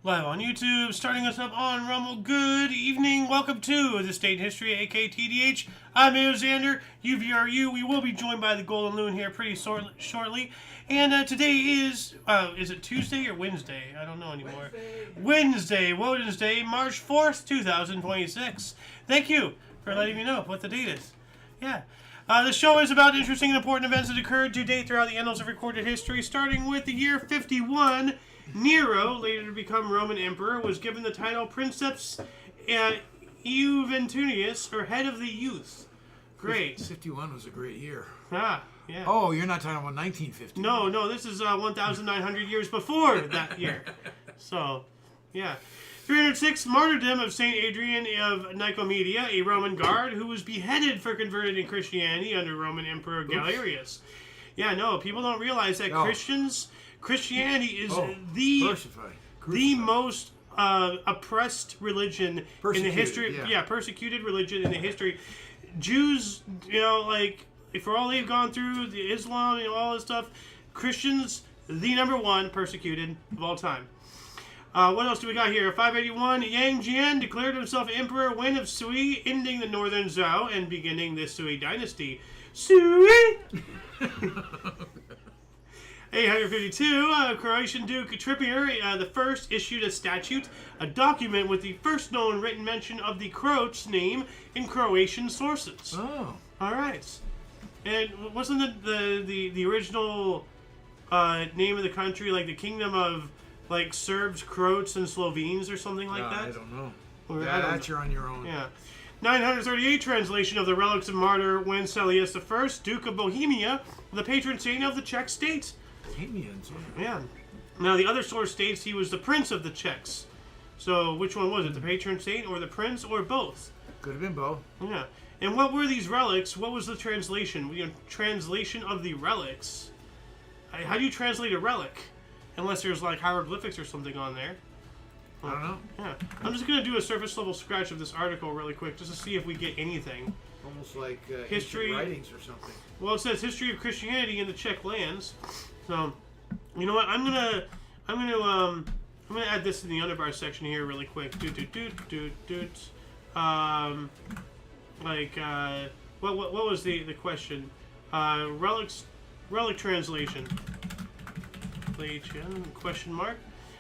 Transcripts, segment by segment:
Live on YouTube, starting us up on Rumble. Good evening, welcome to the State History, aka TDH. I'm Xander, UVRU. We will be joined by the Golden Loon here pretty shortly. And today is it Tuesday or Wednesday? I don't know anymore. Wednesday, March 4th, 2026. Thank you for letting me know what the date is. Yeah. The show is about interesting and important events that occurred to date throughout the annals of recorded history, starting with the year 51. Nero, later to become Roman Emperor, was given the title Princeps Juventunius, or Head of the Youth. Great. 51 was a great year. Ah, yeah. Oh, you're not talking about 1950. No, this is 1,900 years before that year. So, yeah. 306, martyrdom of St. Adrian of Nicomedia, a Roman guard who was beheaded for converting to Christianity under Roman Emperor Galerius. Yeah, no, people don't realize that Christianity is the most oppressed religion in the history. Yeah, persecuted religion in the history. Jews, for all they've gone through, the Islam, all this stuff, Christians, the number one persecuted of all time. What else do we got here? 581, Yang Jian declared himself Emperor Wen of Sui, ending the Northern Zhou and beginning the Sui dynasty. Sui! 852, Croatian Duke Trippier the First issued a statute, a document with the first known written mention of the Croat's name in Croatian sources. Oh. All right. And wasn't the original name of the country like the Kingdom of Serbs, Croats, and Slovenes or something like that? I don't know. That you're on your own. Yeah. 938 translation of the relics of martyr Wenceslas I, Duke of Bohemia, the patron saint of the Czech state. Bohemians. Yeah. Now the other source states he was the prince of the Czechs. So which one was it? The patron saint or the prince or both? Could have been both. Yeah. And what were these relics? What was the translation? Translation of the relics. How do you translate a relic? Unless there's hieroglyphics or something on there. I don't know. Yeah. I'm just going to do a surface level scratch of this article really quick just to see if we get anything. Almost like history writings or something. Well, it says history of Christianity in the Czech lands. So, you know what? I'm gonna add this in the underbar section here really quick. What was the question? Relic translation. Question mark.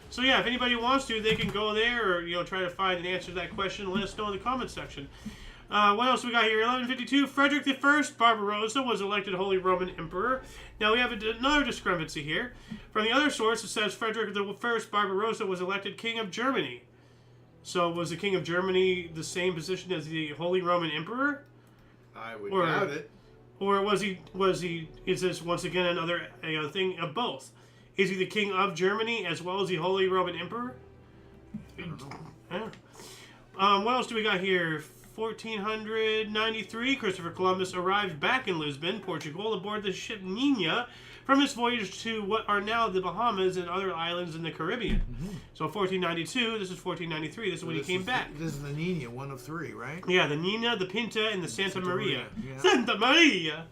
So yeah, if anybody wants to, they can go there or try to find an answer to that question and let us know in the comment section. What else we got here? 1152, Frederick I Barbarossa was elected Holy Roman Emperor. Now we have another discrepancy here. From the other source, it says Frederick I Barbarossa was elected King of Germany. So was the King of Germany the same position as the Holy Roman Emperor? I would doubt it. Or is this once again another thing of both? Is he the King of Germany as well as the Holy Roman Emperor? I don't know. Yeah. What else do we got here? 1493, Christopher Columbus arrived back in Lisbon, Portugal, aboard the ship Nina from his voyage to what are now the Bahamas and other islands in the Caribbean. Mm-hmm. So 1492, this is 1493, this is when he came back. This is the Nina, one of three, right? Yeah, the Nina, the Pinta, and the Santa Maria. Yeah. Santa Maria!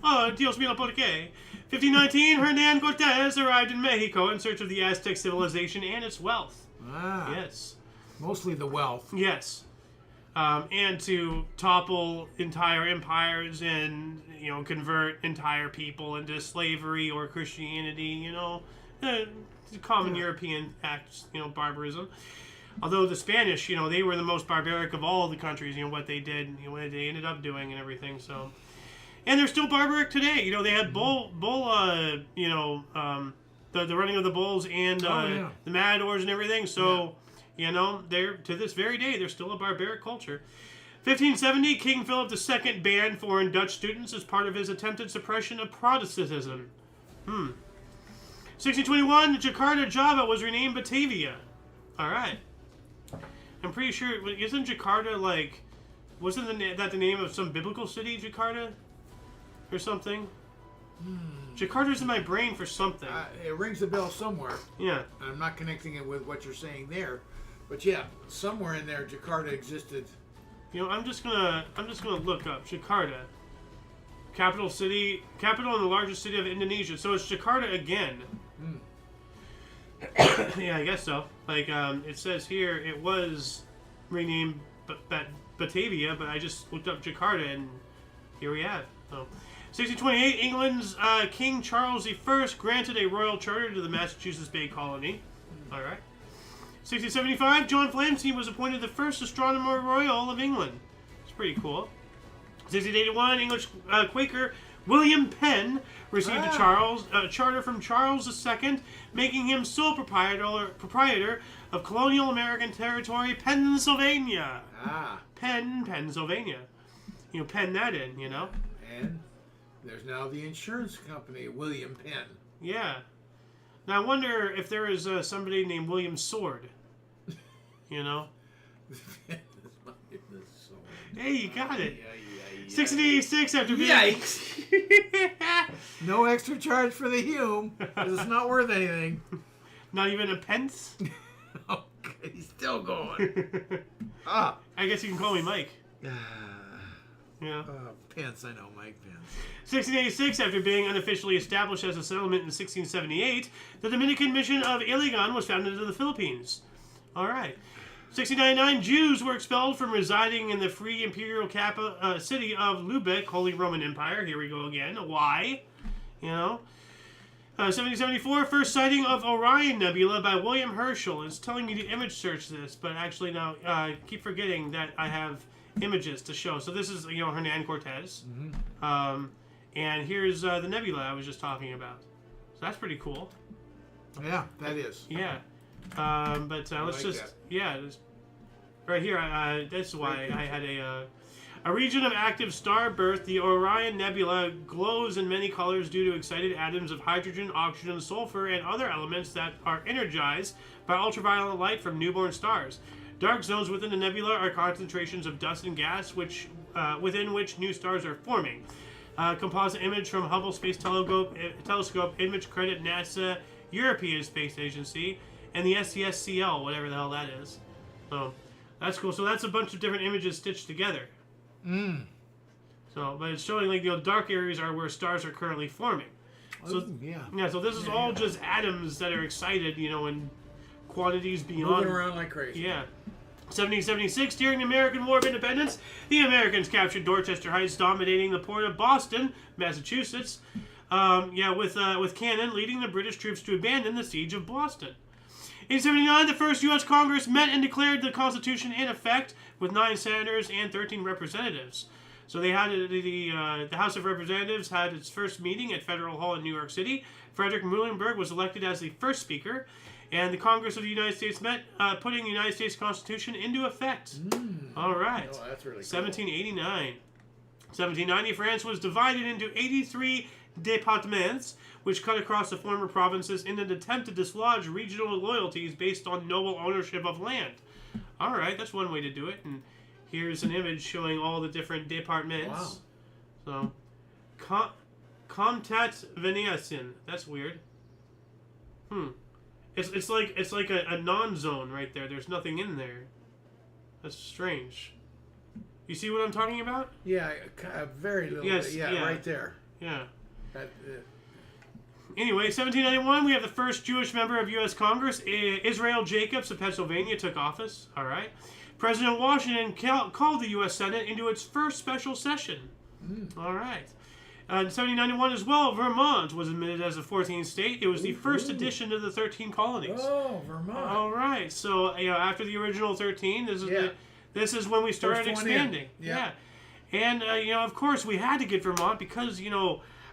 Oh, Dios mío, ¿por qué? 1519, Hernan Cortez arrived in Mexico in search of the Aztec civilization and its wealth. Ah. Yes. Mostly the wealth. Yes. And to topple entire empires and, convert entire people into slavery or Christianity, the common European acts, barbarism. Although the Spanish, they were the most barbaric of all the countries, what they did, what they ended up doing and everything, so... And they're still barbaric today. They had the running of the bulls and the matadors and everything. So, they're to this very day, they're still a barbaric culture. 1570, King Philip II banned foreign Dutch students as part of his attempted suppression of Protestantism. 1621, Jakarta, Java was renamed Batavia. All right. I'm pretty sure, isn't Jakarta wasn't that the name of some biblical city, Jakarta? Or something. Jakarta's in my brain for something. It rings a bell somewhere. Yeah. And I'm not connecting it with what you're saying there, but yeah, somewhere in there, Jakarta existed. I'm just gonna look up Jakarta, capital and the largest city of Indonesia. So it's Jakarta again. Yeah, I guess so. Like, it says here, it was renamed Batavia, but I just looked up Jakarta, and here we have. So, 1628, England's King Charles I granted a royal charter to the Massachusetts Bay Colony. All right. 1675, John Flamsteed was appointed the first Astronomer Royal of England. It's pretty cool. 1681, English Quaker William Penn received a charter from Charles II, making him sole proprietor of colonial American territory, Pennsylvania. Penn, Pennsylvania. Pen that in, And there's now the insurance company, William Penn. Yeah. Now, I wonder if there is somebody named William Sword. Hey, you got it. 1686 after being... Yikes! No extra charge for the Hume, because it's not worth anything. Not even a pence? Okay, he's still going. I guess you can call me Mike. Yeah. Pence, I know, Mike Pence. 1686, after being unofficially established as a settlement in 1678, the Dominican mission of Iligan was founded in the Philippines. All right. 1699, Jews were expelled from residing in the free imperial city of Lubeck, Holy Roman Empire. Here we go again. Why? 1774, first sighting of Orion Nebula by William Herschel. It's telling me to image search this, but actually now I keep forgetting that I have images to show. So this is, Hernan Cortez. Mm-hmm. And here's the nebula I was just talking about. So that's pretty cool. Yeah, that is. Yeah. But let's like just... that. Yeah, right here, that's why I had a region of active star birth. The Orion Nebula glows in many colors due to excited atoms of hydrogen, oxygen, sulfur, and other elements that are energized by ultraviolet light from newborn stars. Dark zones within the nebula are concentrations of dust and gas, within which new stars are forming. Composite image from Hubble Space Telescope, image credit NASA, European Space Agency, and the SCSCL, whatever the hell that is. So that's cool. So that's a bunch of different images stitched together. So, but it's showing dark areas are where stars are currently forming. So yeah. So this is all just atoms that are excited, in quantities beyond. Moving around like crazy. Yeah. 1776, during the American War of Independence, the Americans captured Dorchester Heights, dominating the port of Boston, Massachusetts. With cannon, leading the British troops to abandon the siege of Boston. 1879, the first U.S. Congress met and declared the Constitution in effect with 9 senators and 13 representatives. So they had the House of Representatives had its first meeting at Federal Hall in New York City. Frederick Muhlenberg was elected as the first speaker, and the Congress of the United States met, putting the United States Constitution into effect. All right. Oh, that's really cool. 1789. 1790, France was divided into 83 départements, which cut across the former provinces in an attempt to dislodge regional loyalties based on noble ownership of land. All right, that's one way to do it. And here's an image showing all the different départements. Wow. So, Comtat Venetian. That's weird. It's like a non-zone right there. There's nothing in there. That's strange. You see what I'm talking about? Yeah, very little. Yes, bit. Yeah, right there. Yeah. That, Anyway, 1791, we have the first Jewish member of U.S. Congress, Israel Jacobs of Pennsylvania, took office. All right. President Washington called the U.S. Senate into its first special session. All right. In 1791 as well, Vermont was admitted as a 14th state. It was the first addition to the 13 colonies. Oh, Vermont. All right. So, after the original 13, this is when we started expanding. Yeah. And, of course, we had to get Vermont because,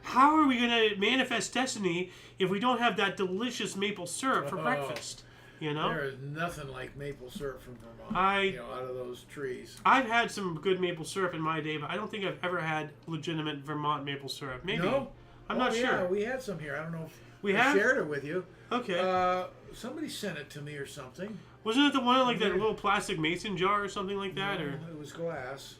how are we going to manifest destiny if we don't have that delicious maple syrup for breakfast? There is nothing like maple syrup from Vermont. Out of those trees. I've had some good maple syrup in my day, but I don't think I've ever had legitimate Vermont maple syrup. Maybe. No? I'm not sure. Yeah, we had some here. I don't know if I shared it with you. Okay. Somebody sent it to me or something. Wasn't it the one in like that little plastic mason jar or something like that? No, or it was glass.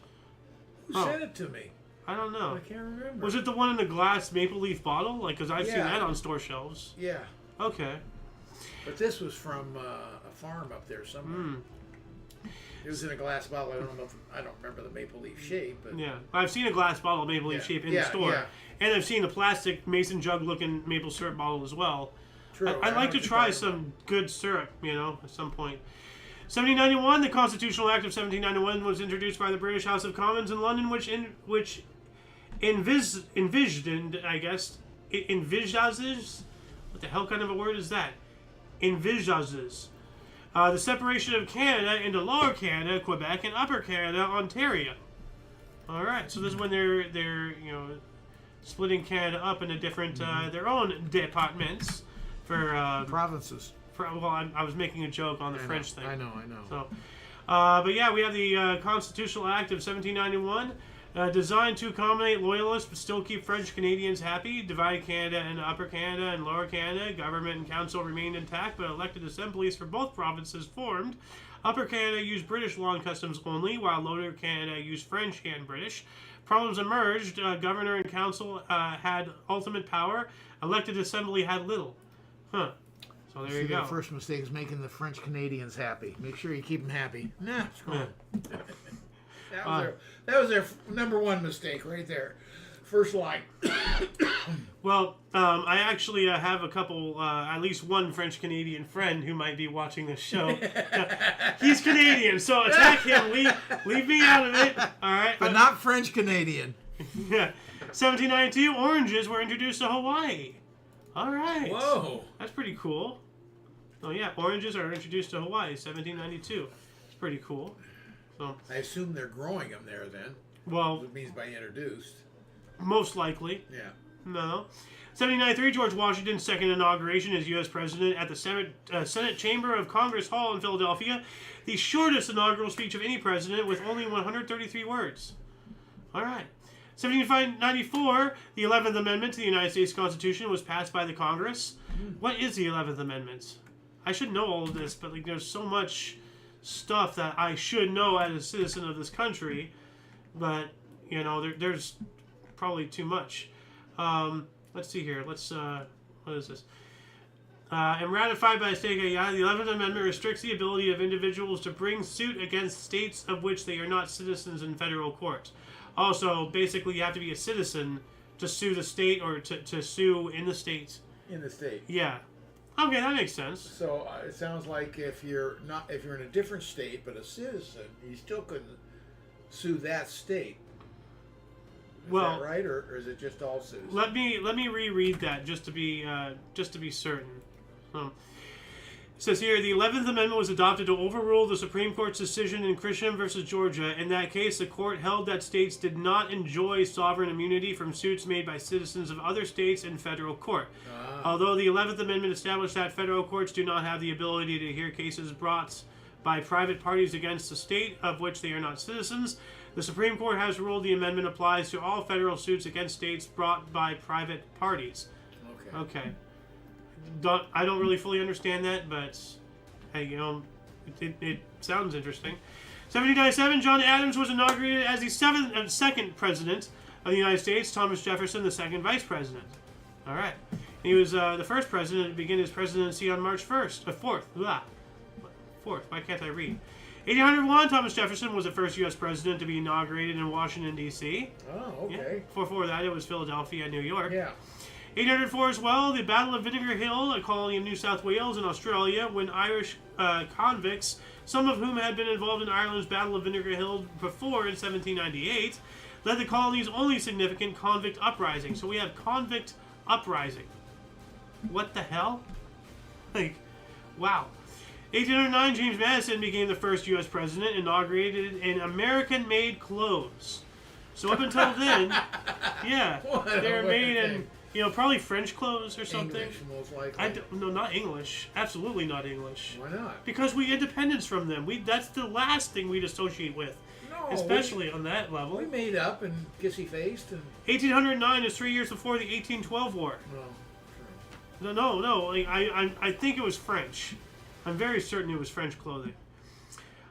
Who sent it to me? I don't know. I can't remember. Was it the one in the glass maple leaf bottle? Like, because I've seen that on store shelves. Yeah. Okay. But this was from a farm up there somewhere. It was in a glass bottle. I don't remember the maple leaf shape. But yeah, I've seen a glass bottle of maple leaf shape in the store, and I've seen the plastic mason jug looking maple syrup bottle as well. true. I'd like to try some good syrup, at some point. 1791, the Constitutional Act of 1791 was introduced by the British House of Commons in London, which envisioned, I guess, it envisages. What the hell kind of a word is that? Envisages the separation of Canada into Lower Canada, Quebec, and Upper Canada, Ontario. All right, so this is when they're splitting Canada up into different their own departments for provinces. I was making a joke on the French thing. I know. So, but yeah, we have the Constitutional Act of 1791. Designed to accommodate loyalists but still keep French Canadians happy, divide Canada into Upper Canada and Lower Canada. Government and council remained intact, but elected assemblies for both provinces formed. Upper Canada used British law and customs only, while Lower Canada used French and British. Problems emerged. Governor and council had ultimate power. Elected assembly had little. Huh. So there you go. The first mistake is making the French Canadians happy. Make sure you keep them happy. Nah, screw them. That was their number one mistake right there. First line. Well, I actually have a couple, at least one French-Canadian friend who might be watching this show. He's Canadian, so attack him. Leave me out of it. All right. But not French-Canadian. Yeah. 1792, oranges were introduced to Hawaii. All right. Whoa. That's pretty cool. Oh, yeah. Oranges are introduced to Hawaii, 1792. It's pretty cool. So, I assume they're growing them there then. Well, It means by introduced. Most likely. Yeah. No. 1793, George Washington's second inauguration as U.S. President at the Senate Chamber of Congress Hall in Philadelphia. The shortest inaugural speech of any president with only 133 words. All right. 1794, the 11th Amendment to the United States Constitution was passed by the Congress. What is the 11th Amendment? I should know all of this, but there's so much stuff that I should know as a citizen of this country, but there's probably too much. Let's see here. What is this? And ratified by the state. Yeah, the 11th Amendment restricts the ability of individuals to bring suit against states of which they are not citizens in federal court. Also, basically, you have to be a citizen to sue the state or to sue in the state. In the state. Yeah. Okay, that makes sense. So it sounds like if you're in a different state but a citizen, you still couldn't sue that state. Is that right, or is it just all suits? Let me reread that just to be certain. It says here, the 11th Amendment was adopted to overrule the Supreme Court's decision in Christian versus Georgia. In that case, the court held that states did not enjoy sovereign immunity from suits made by citizens of other states in federal court. Although the 11th Amendment established that federal courts do not have the ability to hear cases brought by private parties against the state of which they are not citizens, the Supreme Court has ruled the amendment applies to all federal suits against states brought by private parties. Okay. I don't really fully understand that, but hey, it sounds interesting. 1797, John Adams was inaugurated as the second president of the United States. Thomas Jefferson, the second vice president. All right. He was the first president to begin his presidency on March 4th. Why can't I read? 1801, Thomas Jefferson was the first U.S. president to be inaugurated in Washington, D.C. Oh, okay. Yeah. Before that, it was Philadelphia and New York. Yeah. 1804 as well, the Battle of Vinegar Hill, a colony of New South Wales in Australia, when Irish convicts, some of whom had been involved in Ireland's Battle of Vinegar Hill before in 1798, led the colony's only significant convict uprising. So we have convict uprising. What the hell? Wow. 1809, James Madison became the first U.S. president, inaugurated in American-made clothes. So up until then, yeah, they were made in... probably French clothes or something. English, most likely. No, not English. Absolutely not English. Why not? Because we independence from them. That's the last thing we'd associate with. No. Especially on that level. We made up and kissy-faced. And 1809 is 3 years before the 1812 war. No. No. I think it was French. I'm very certain it was French clothing.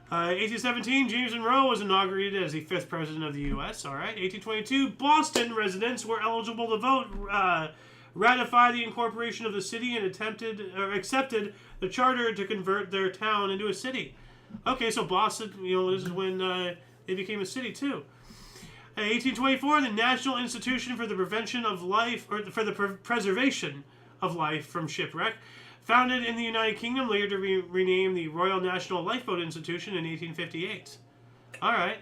1817, James Monroe was inaugurated as the 5th president of the U.S. All right. 1822, Boston residents were eligible to vote, ratify the incorporation of the city, and accepted the charter to convert their town into a city. Okay, so Boston, this is when they became a city too. 1824, the National Institution for the Prevention of Life, or for the Preservation of Life from Shipwreck, Founded in the United Kingdom, later to be renamed the Royal National Lifeboat Institution in 1858. All right.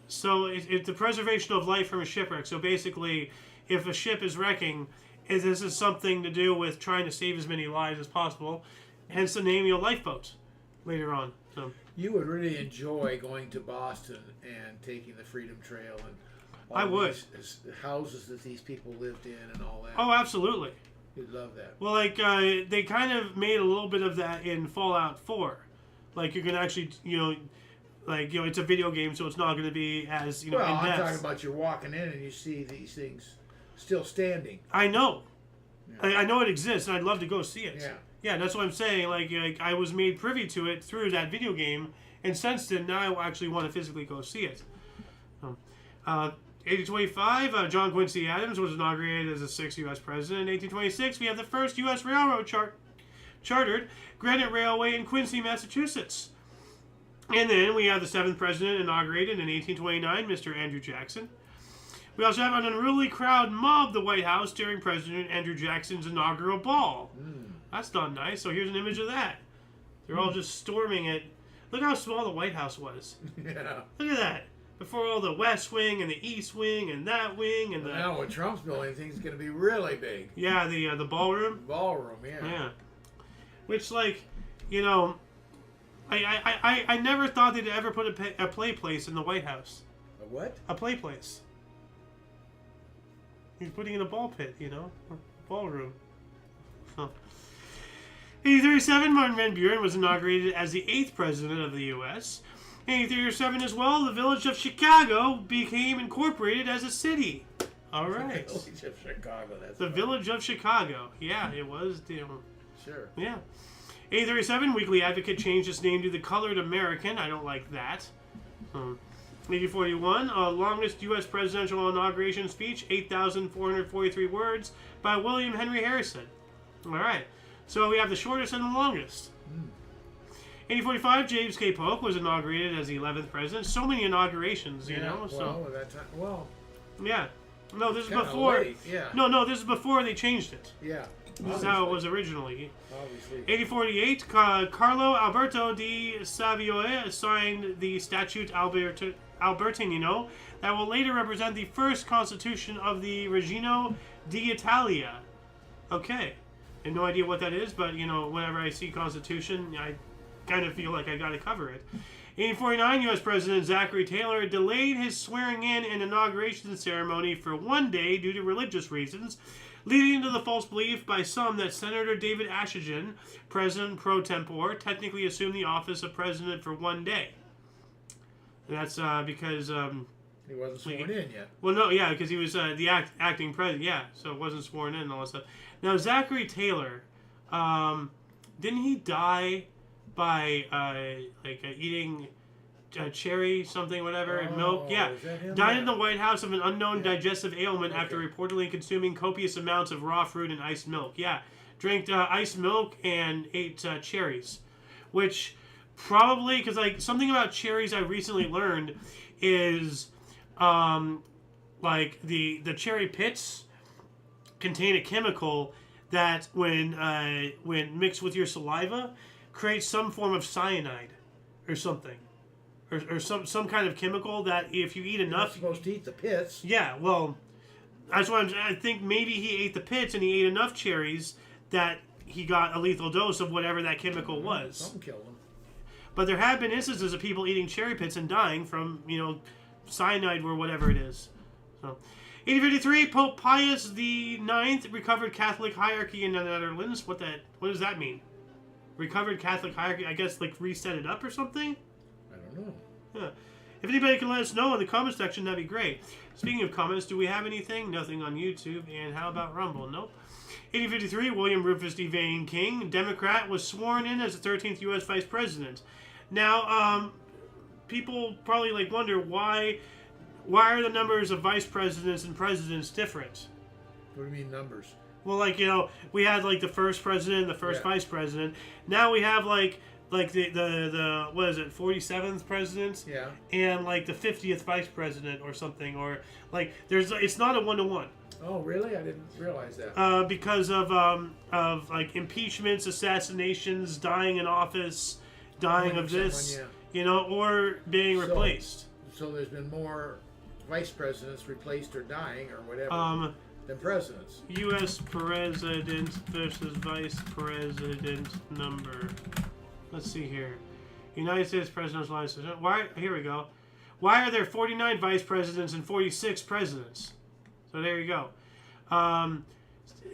So it's the preservation of life from a shipwreck. So basically, if a ship is wrecking, this is something to do with trying to save as many lives as possible. Hence the name, lifeboat later on. So you would really enjoy going to Boston and taking the Freedom Trail and all I would. these houses that these people lived in and all that. Oh, absolutely. You'd love that. Well, like, they kind of made a little bit of that in Fallout 4. Like, you can actually, it's a video game, so it's not going to be as, well, in-depth. I'm talking about you're walking in and you see these things still standing. I know. Yeah. I know it exists, and I'd love to go see it. Yeah. Yeah, that's what I'm saying. Like, I was made privy to it through that video game, and since then, now I actually want to physically go see it. 1825, John Quincy Adams was inaugurated as the 6th U.S. president. In 1826, we have the first U.S. railroad chartered, Granite Railway in Quincy, Massachusetts. And then we have the 7th president inaugurated in 1829, Mr. Andrew Jackson. We also have an unruly crowd mob the White House during President Andrew Jackson's inaugural ball. That's not nice. So here's an image of that. They're all just storming it. Look how small the White House was. Yeah. Look at that. Before all the West Wing and the East Wing and that wing and the... Now with Trump's building, things going to be really big. Yeah, the ballroom. Ballroom, yeah. Yeah. Which, I never thought they'd ever put a play place in the White House. A what? A play place. He's putting in a ball pit, ballroom. So. 1837, Martin Van Buren was inaugurated as the 8th president of the U.S. In 1837 as well, the village of Chicago became incorporated as a city. All right. The village of Chicago. That's the funny. Village of Chicago. Yeah, it was. Sure. Yeah. 1837, Weekly Advocate changed its name to the Colored American. I don't like that. 1841, longest U.S. presidential inauguration speech, 8,443 words, by William Henry Harrison. All right. So we have the shortest and the longest. 1845, James K. Polk was inaugurated as the 11th president. So many inaugurations, Well, So at that time, yeah. No, this is kinda before. late, yeah. No, this is before they changed it. Yeah. This is how it was originally. Obviously. 1848, Carlo Alberto di Savoia signed the Statute Albertino that will later represent the first constitution of the Regno d'Italia. Okay. I have no idea what that is, but, whenever I see constitution, I kind of feel like I got to cover it. 1849, U.S. President Zachary Taylor delayed his swearing-in and inauguration ceremony for one day due to religious reasons, leading to the false belief by some that Senator David Asheton, President pro tempore, technically assumed the office of president for one day. And that's because... he wasn't sworn in yet. Well, no, yeah, because he was the acting president, yeah, so it wasn't sworn in and all that stuff. Now, Zachary Taylor, didn't he die by, eating cherry something, whatever, and milk? Yeah. Is that him? Died in the White House of an unknown digestive ailment after reportedly consuming copious amounts of raw fruit and iced milk. Yeah. Drank iced milk and ate cherries. Which probably, because, something about cherries I recently learned is, the cherry pits contain a chemical that when mixed with your saliva creates some form of cyanide or something. Or some kind of chemical that if you eat You're not enough... supposed to eat the pits. Yeah, well, that's why I think maybe he ate the pits and he ate enough cherries that he got a lethal dose of whatever that chemical was. Something killed him. But there have been instances of people eating cherry pits and dying from, cyanide or whatever it is. So, 1853, Pope Pius IX recovered Catholic hierarchy in the Netherlands. What does that mean? Recovered Catholic hierarchy? I guess, reset it up or something? I don't know. Yeah. If anybody can let us know in the comment section, that'd be great. Speaking of comments, do we have anything? Nothing on YouTube. And how about Rumble? Nope. 1853, William Rufus D. Vane King, Democrat, was sworn in as the 13th U.S. Vice President. Now, people probably wonder why are the numbers of vice presidents and presidents different? What do you mean numbers? Well, we had the first president, the first vice president. Now we have the what is it, 47th president? Yeah. And the 50th vice president or something, or it's not a 1-to-1. Oh, really? I didn't realize that. Because of like impeachments, assassinations, dying in office, dying of this, or being replaced. So there's been more vice presidents replaced or dying or whatever than presidents. U.S. president versus vice president number. Let's see here. United States presidential license. Why? Here we go. Why are there 49 vice presidents and 46 presidents? So there you go.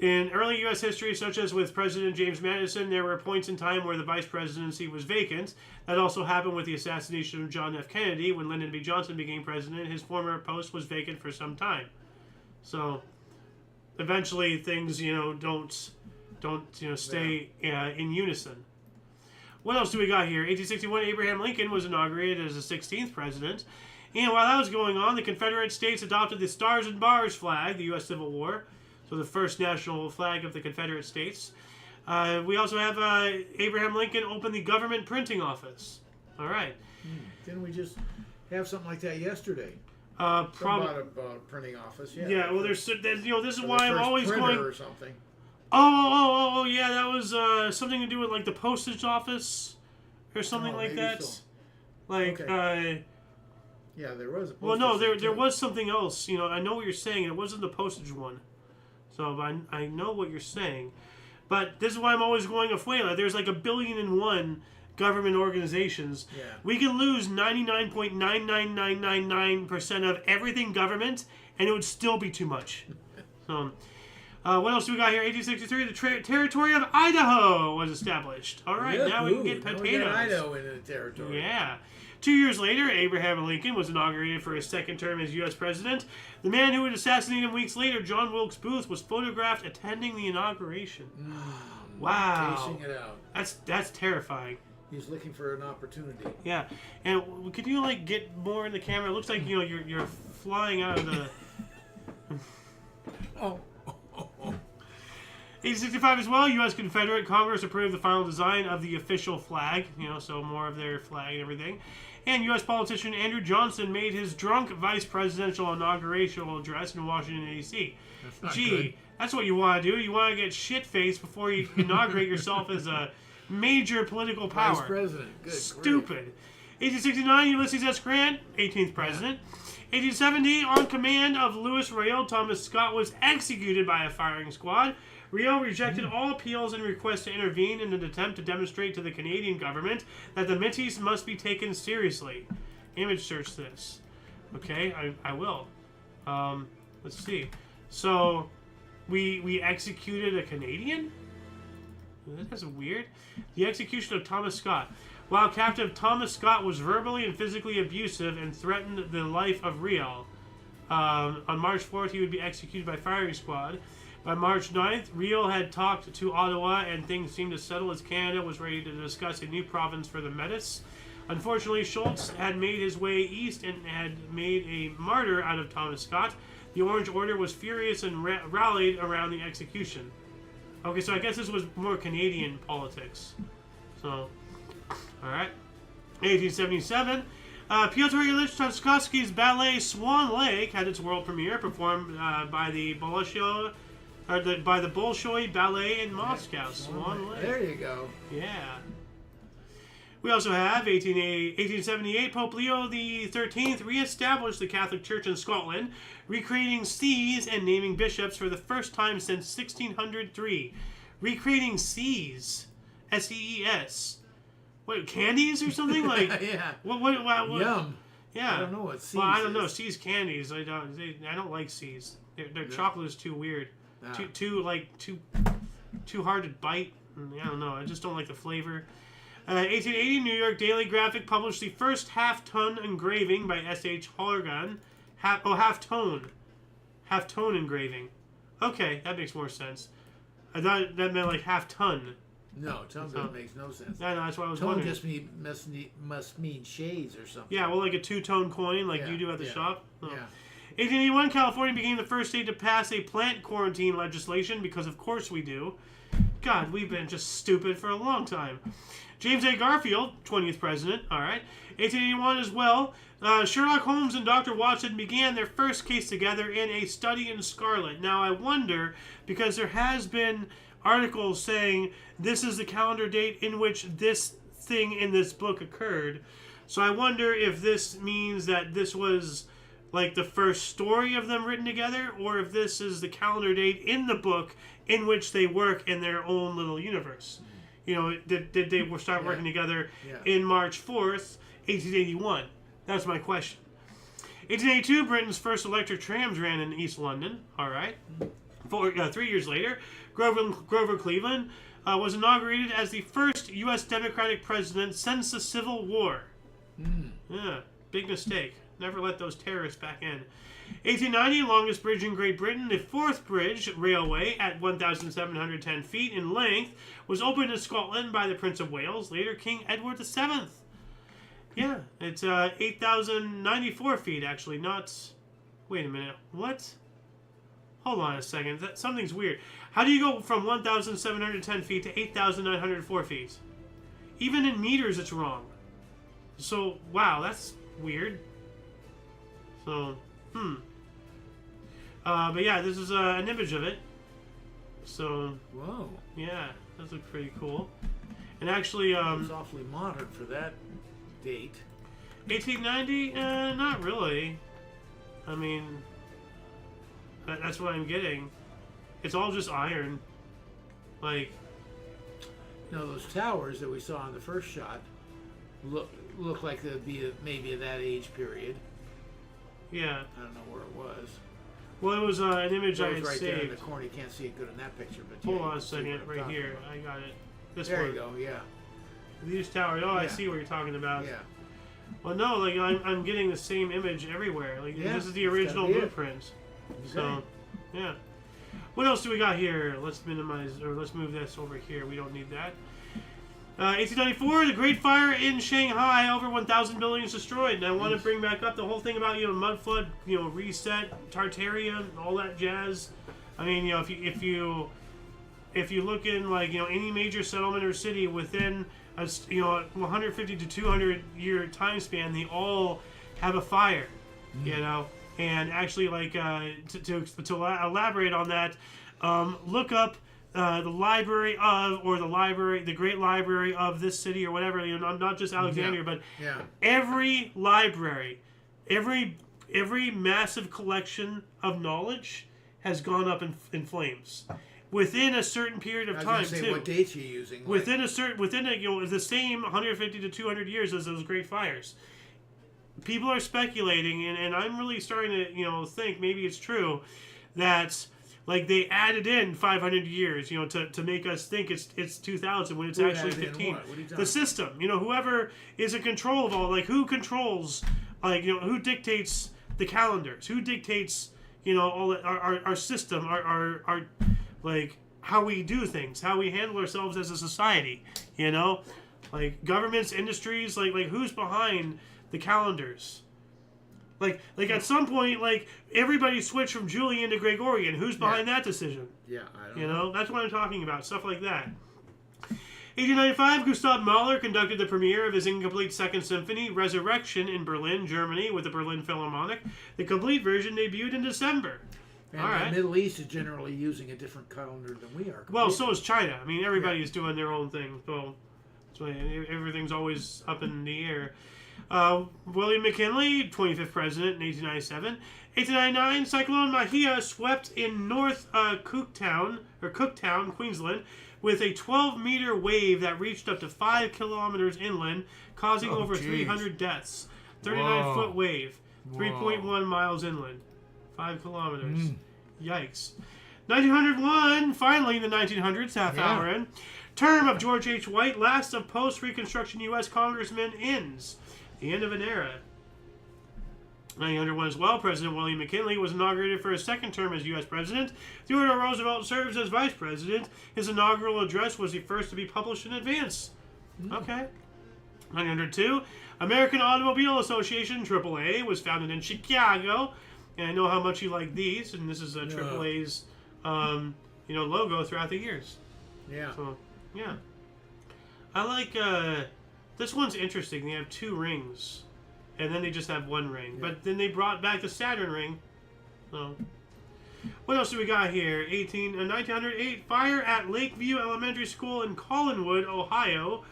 In early U.S. history, such as with President James Madison, there were points in time where the vice presidency was vacant. That also happened with the assassination of John F. Kennedy. When Lyndon B. Johnson became president, his former post was vacant for some time. So eventually things, don't stay in unison. What else do we got here? 1861, Abraham Lincoln was inaugurated as the 16th president. And while that was going on, the Confederate States adopted the Stars and Bars flag, the U.S. Civil War. So the first national flag of the Confederate States. We also have Abraham Lincoln opened the government printing office. All right. Didn't we just have something like that yesterday? Probably about a printing office. Yeah. Yeah. Well, this is why I'm always going. Or something. Oh, yeah. That was something to do with like the postage office or something like that. So. Like. Okay. Yeah, there was a postage. Well, no, there was something else. I know what you're saying. It wasn't the postage one. So I know what you're saying. But this is why I'm always going Afuela. There's like 1,000,000,001 government organizations. Yeah. We can lose 99.99999% of everything government, and it would still be too much. So, what else do we got here? 1863, the territory of Idaho was established. All right, now we can get potatoes. We got Idaho in the territory. Yeah. 2 years later, Abraham Lincoln was inaugurated for his second term as U.S. president. The man who would assassinate him weeks later, John Wilkes Booth, was photographed attending the inauguration. Wow. Casing it out. That's terrifying. He's looking for an opportunity. Yeah. And could you get more in the camera? It looks like you're flying out of the 1865 as well, U.S. Confederate Congress approved the final design of the official flag, so more of their flag and everything. And U.S. politician Andrew Johnson made his drunk vice presidential inauguration address in Washington, D.C. That's not good. That's what you want to do. You want to get shit-faced before you inaugurate yourself as a major political power. Vice president. Good. Stupid. 1869, Ulysses S. Grant, 18th president. 1870, on command of Louis Riel, Thomas Scott was executed by a firing squad. Riel rejected all appeals and requests to intervene in an attempt to demonstrate to the Canadian government that the Métis must be taken seriously. Image search this. Okay, I will. Let's see. So, we executed a Canadian? That's weird. The execution of Thomas Scott. While captive, Thomas Scott was verbally and physically abusive and threatened the life of Riel. On March 4th, he would be executed by firing squad. By March 9th, Riel had talked to Ottawa and things seemed to settle as Canada was ready to discuss a new province for the Métis. Unfortunately, Schultz had made his way east and had made a martyr out of Thomas Scott. The Orange Order was furious and rallied around the execution. Okay, so I guess this was more Canadian politics. So, alright. 1877, Pyotr Ilyich Tchaikovsky's ballet Swan Lake had its world premiere, performed by the Bolshoi Ballet in Moscow. Swan Lake. There you go. Yeah. We also have 1878, Pope Leo XIII re-established the Catholic Church in Scotland, recreating sees and naming bishops for the first time since 1603. Recreating sees. S-E-E-S. What, candies or something? Yeah. What? Yum. Yeah. I don't know what C's Well, I don't is. know. C's candies. I don't like C's. Their chocolate is too weird. Ah. Too hard to bite. I don't know. I just don't like the flavor. 1880, New York Daily Graphic published the first half-tone engraving by S.H. Horgan. Half-tone engraving. Okay, that makes more sense. I thought that meant like half-ton. No, tone makes no sense. I know, that's why I was Tone wondering. just must mean shades or something. Yeah, well, like a two-tone coin like you do at the yeah. shop. Oh. Yeah. 1881, California became the first state to pass a plant quarantine legislation because, of course, we do. God, we've been just stupid for a long time. James A. Garfield, 20th president. All right. 1881 as well. Sherlock Holmes and Dr. Watson began their first case together in A Study in Scarlet. Now, I wonder, because there has been articles saying this is the calendar date in which this thing in this book occurred. So I wonder if this means that this was like the first story of them written together, or if this is the calendar date in the book in which they work in their own little universe. You know, did they start working together in March 4th, 1881? That's my question. 1882, Britain's first electric trams ran in East London. All right. 3 years later, Grover Cleveland was inaugurated as the first U.S. Democratic president since the Civil War. Yeah, big mistake. Never let those terrorists back in. 1890, longest bridge in Great Britain, the Forth Bridge Railway at 1,710 feet in length, was opened in Scotland by the Prince of Wales, later King Edward VII. Yeah, it's 8,094 feet, actually, not... Wait a minute, what? Hold on a second, something's weird. How do you go from 1,710 feet to 8,904 feet? Even in meters, it's wrong. So, wow, that's weird. So, but yeah, this is an image of it. So, whoa. Yeah, that looks pretty cool. And actually, it's awfully modern for that date. 1890? Not really. I mean, that's what I'm getting. It's all just iron. Like, you know, those towers that we saw in the first shot look like they'd be maybe of that age period. Yeah. I don't know where it was. Well, it was an image I had right saved. There in the corner. You can't see it good in that picture, but hold on a second, right here. About. I got it. This there one. You go. Yeah. These towers. Oh, yeah. I see what you're talking about. Yeah. Well, no, like I'm getting the same image everywhere. Like this is the original blueprint. Okay. So, yeah. What else do we got here? Let's minimize, or let's move this over here. We don't need that. 1894, the Great Fire in Shanghai, over 1,000 buildings destroyed. And I want to bring back up the whole thing about, mud flood, reset, Tartaria, all that jazz. I mean, if you look in like any major settlement or city within a 150 to 200 year time span, they all have a fire, and actually like to elaborate on that, look up. The library of, or the Great Library of this city or whatever, not just Alexandria, but every library, every massive collection of knowledge has gone up in flames within a certain period of time too. What dates are you using? Within the same 150 to 200 years as those great fires. People are speculating, and I'm really starting to think maybe it's true that. Like they added in 500 years, to make us think it's 2000 when it's actually 15. The system, whoever is in control of all, like who controls, like who dictates the calendars, who dictates, all our system, our like how we do things, how we handle ourselves as a society, like governments, industries, like who's behind the calendars. Like at some point, like everybody switched from Julian to Gregorian. Who's behind that decision? Yeah, I don't know. That's what I'm talking about. Stuff like that. 1895, Gustav Mahler conducted the premiere of his incomplete Second Symphony, Resurrection, in Berlin, Germany, with the Berlin Philharmonic. The complete version debuted in December. And the Middle East is generally using a different calendar than we are. Well, so is China. I mean, everybody's doing their own thing. So everything's always up in the air. William McKinley, 25th president in 1897. 1899, Cyclone Mahia swept in North Cooktown, Queensland, with a 12-meter wave that reached up to 5 kilometers inland, causing over 300 deaths. 39-foot wave, 3.1 miles inland, 5 kilometers. Yikes. 1901, finally in the 1900s, half-hour in. Term of George H. White, last of post-Reconstruction U.S. congressmen, ends. The end of an era. 1901 as well, President William McKinley was inaugurated for his second term as U.S. President. Theodore Roosevelt serves as Vice President. His inaugural address was the first to be published in advance. Okay. 1902, American Automobile Association, AAA, was founded in Chicago. And I know how much you like these, and this is AAA's logo throughout the years. Yeah. So, yeah. I like, this one's interesting. They have 2 rings. And then they just have 1 ring. Yeah. But then they brought back the Saturn ring. So, what else do we got here? 1908, fire at Lakeview Elementary School in Collinwood, Ohio,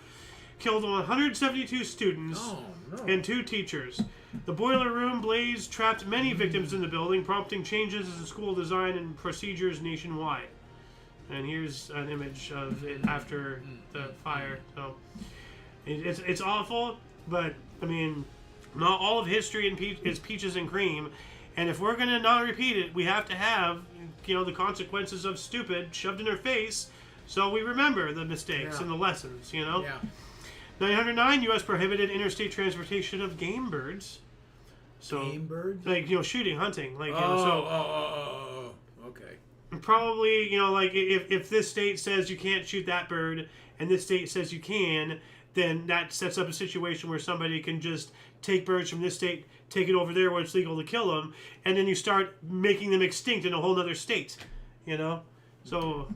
killed 172 students and 2 teachers. The boiler room blaze trapped many victims in the building, prompting changes in school design and procedures nationwide. And here's an image of it after the fire. So it's awful, but I mean, not all of history is peaches and cream. And if we're going to not repeat it, we have to have, the consequences of stupid shoved in our face so we remember the mistakes and the lessons, Yeah. 909, U.S. prohibited interstate transportation of game birds. So, game birds? Like, shooting, hunting. Like, okay. Probably, like, if this state says you can't shoot that bird and this state says you can, then that sets up a situation where somebody can just take birds from this state, take it over there where it's legal to kill them, and then you start making them extinct in a whole other state, So,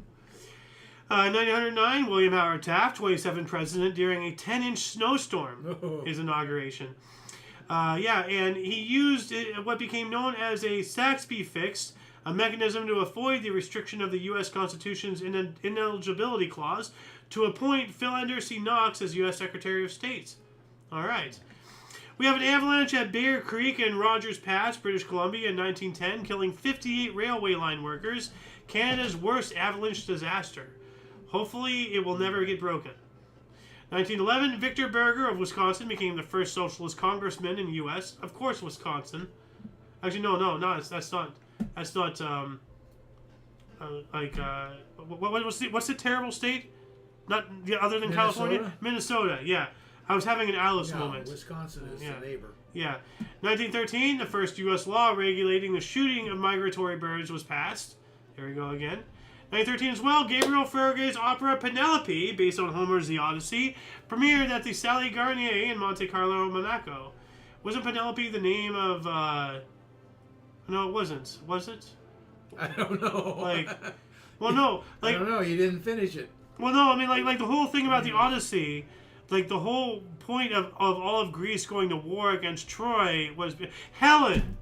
1909, William Howard Taft, 27th president, during a 10-inch snowstorm, his inauguration. And he used what became known as a Saxby fix, a mechanism to avoid the restriction of the U.S. Constitution's ineligibility clause, to appoint Philander C. Knox as U.S. Secretary of State. All right. We have an avalanche at Bear Creek in Rogers Pass, British Columbia in 1910, killing 58 railway line workers, Canada's worst avalanche disaster. Hopefully, it will never get broken. 1911, Victor Berger of Wisconsin became the first socialist congressman in the U.S. Of course, Wisconsin. Actually, no, that's not. What's the terrible state? Not other than Minnesota? California, Minnesota. Yeah, I was having an Alice moment. Wisconsin is the neighbor. Yeah, 1913, the first U.S. law regulating the shooting of migratory birds was passed. There we go again. 1913 as well, Gabriel Fauré's opera Penelope, based on Homer's The Odyssey, premiered at the Sally Garnier in Monte Carlo, Monaco. Wasn't Penelope the name of, No, it wasn't. Was it? I don't know. I don't know. You didn't finish it. Well, no, I mean, like the whole thing about the Odyssey, like the whole point of all of Greece going to war against Troy was Helen.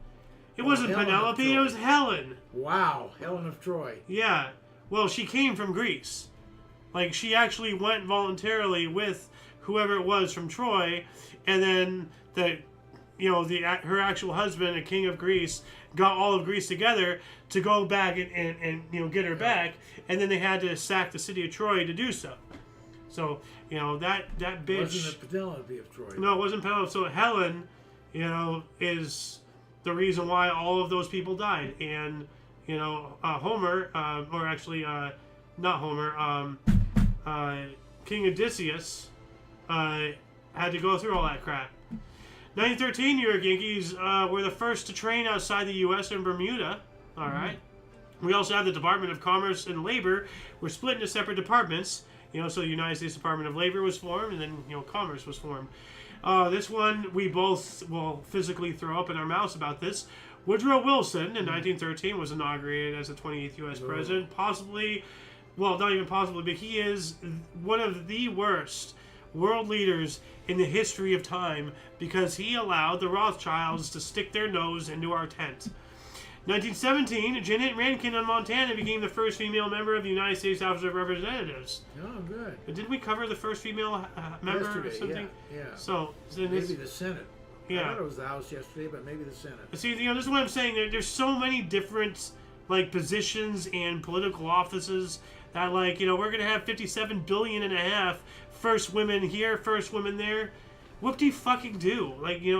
It wasn't Penelope, it was Helen. Wow, Helen of Troy. Yeah. Well, she came from Greece. Like, she actually went voluntarily with whoever it was from Troy, and then her actual husband, a king of Greece, got all of Greece together to go back and get her back, and then they had to sack the city of Troy to do so. So, that bitch... Wasn't it Penelope of Troy? No, it wasn't Penelope. So Helen, is the reason why all of those people died. And, Homer, or actually, not Homer, King Odysseus, had to go through all that crap. 1913, New York Yankees were the first to train outside the U.S. in Bermuda. All right. We also have the Department of Commerce and Labor. We're split into separate departments. So the United States Department of Labor was formed, and then, Commerce was formed. This one, we both will physically throw up in our mouths about this. Woodrow Wilson, in 1913, was inaugurated as the 28th U.S. president. Possibly, well, not even possibly, but he is one of the worst world leaders in the history of time because he allowed the Rothschilds to stick their nose into our tent. 1917, Jeanette Rankin of Montana became the first female member of the United States House of Representatives. Oh, good. Didn't we cover the first female member yesterday, or something? Yeah. So maybe the Senate. Yeah. I thought it was the House yesterday, but maybe the Senate. See, this is what I'm saying. There's so many different positions and political offices that we're gonna have 57 billion and a half first women here, first women there. What do you fucking do?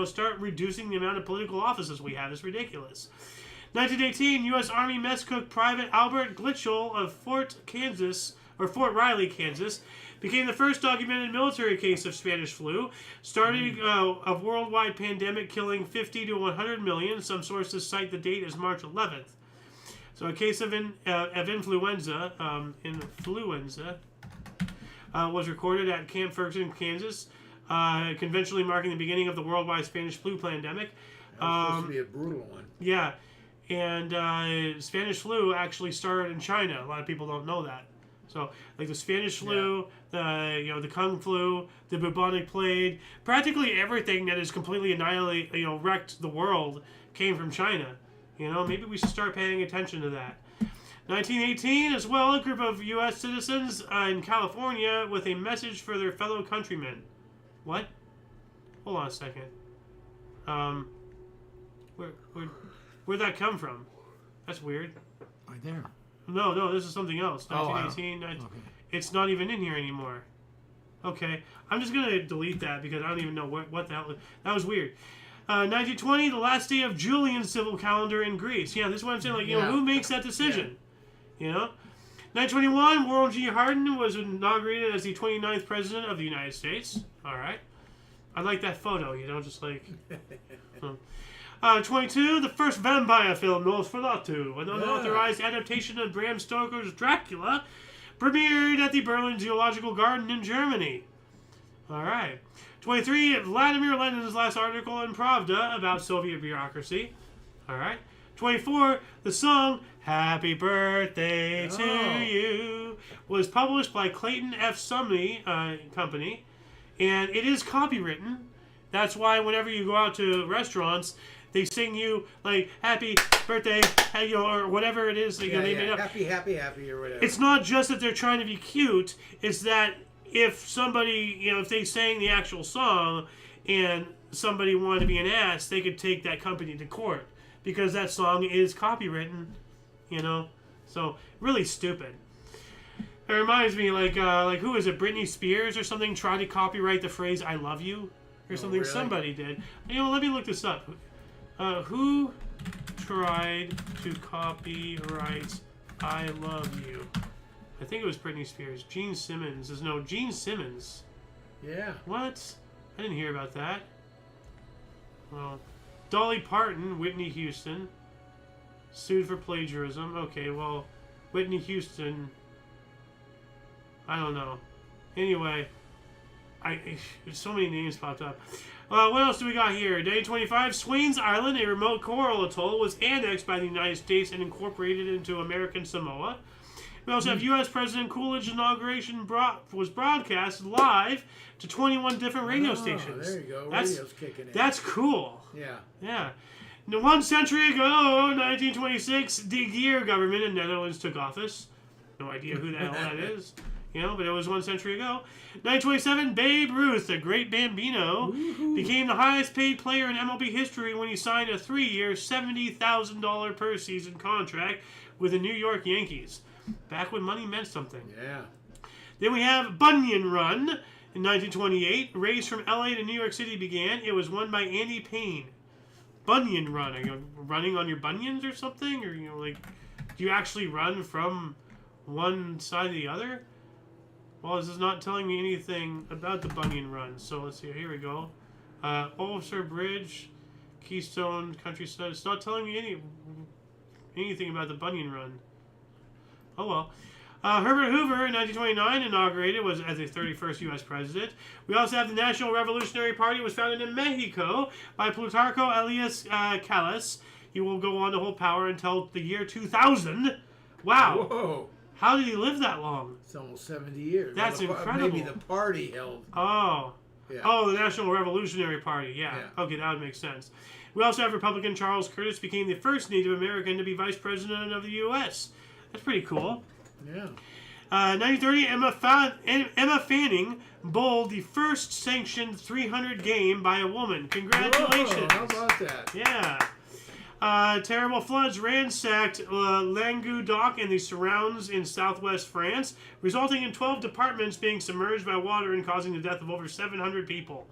Start reducing the amount of political offices we have. It's ridiculous. 1918, U.S. Army mess cook Private Albert Glitchell of Fort Riley, Kansas, became the first documented military case of Spanish flu, starting a worldwide pandemic killing 50 to 100 million. Some sources cite the date as March 11th. So a case of influenza was recorded at Camp Ferguson, Kansas, conventionally marking the beginning of the worldwide Spanish flu pandemic. That was supposed to be a brutal one. Yeah. And Spanish flu actually started in China. A lot of people don't know that. So, like the Spanish flu, the Kung flu, the bubonic plague, practically everything that is completely wrecked the world came from China. Maybe we should start paying attention to that. 1918, as well, a group of U.S. citizens in California with a message for their fellow countrymen. What? Hold on a second. Where'd that come from? That's weird. Right there. No, this is something else. Oh, 1918. It's not even in here anymore. Okay, I'm just gonna delete that because I don't even know what the hell. That was weird. 1920, the last day of Julian's civil calendar in Greece. Yeah, this is what I'm saying. Like, who makes that decision? 1921, Warren G. Harding was inaugurated as the 29th president of the United States. All right, I like that photo. Just like. 22, the first vampire film, Nosferatu, an unauthorized adaptation of Bram Stoker's Dracula, premiered at the Berlin Zoological Garden in Germany. All right. 23, Vladimir Lenin's last article in Pravda about Soviet bureaucracy. All right. 24, the song Happy Birthday to You was published by Clayton F. Sumney Company, and it is copywritten. That's why whenever you go out to restaurants, they sing you like "Happy Birthday," or whatever it is. They made it up. Happy, or whatever. It's not just that they're trying to be cute. It's that if somebody, if they sang the actual song and somebody wanted to be an ass, they could take that company to court because that song is copywritten. So really stupid. It reminds me like who is it? Britney Spears or something tried to copyright the phrase "I love you" or something. Really? Somebody did. Let me look this up. Who tried to copyright I Love You? I think it was Britney Spears. Gene Simmons. Gene Simmons. Yeah. What? I didn't hear about that. Well, Dolly Parton, Whitney Houston, sued for plagiarism. Okay, well, Whitney Houston, I don't know. Anyway, so many names popped up. What else do we got here? Day 25, Swains Island, a remote coral atoll, was annexed by the United States and incorporated into American Samoa. We also have U.S. President Coolidge's inauguration was broadcast live to 21 different radio stations. There you go. Radio's kicking in. That's cool. Yeah. Yeah. 1 century ago, 1926, De Geer government in Netherlands took office. No idea who the hell that is. But it was 1 century ago. 1927, Babe Ruth, the great Bambino, became the highest paid player in MLB history when he signed a 3-year, $70,000 per season contract with the New York Yankees. Back when money meant something. Yeah. Then we have Bunyan Run in 1928. Race from LA to New York City began. It was won by Andy Payne. Bunyan Run. Are you running on your bunions or something? Or, do you actually run from one side to the other? Well, this is not telling me anything about the Bunyan Run. So let's see. Here we go. Ulster Bridge, Keystone Countryside. It's not telling me anything about the Bunyan Run. Oh well. Herbert Hoover in 1929 inaugurated was as the 31st U.S. president. We also have the National Revolutionary Party was founded in Mexico by Plutarco Elias Calles. He will go on to hold power until the year 2000. Wow. Whoa. How did he live that long? It's almost 70 years. That's incredible. Maybe the party held. Oh. Yeah. Oh, the National Revolutionary Party. Yeah. Okay, that would make sense. We also have Republican Charles Curtis became the first Native American to be vice president of the U.S. That's pretty cool. Yeah. 1930, Emma Fanning bowled the first sanctioned 300 game by a woman. Congratulations. Whoa, how about that? Yeah. Terrible floods ransacked Languedoc and the surrounds in southwest France, resulting in 12 departments being submerged by water and causing the death of over 700 people.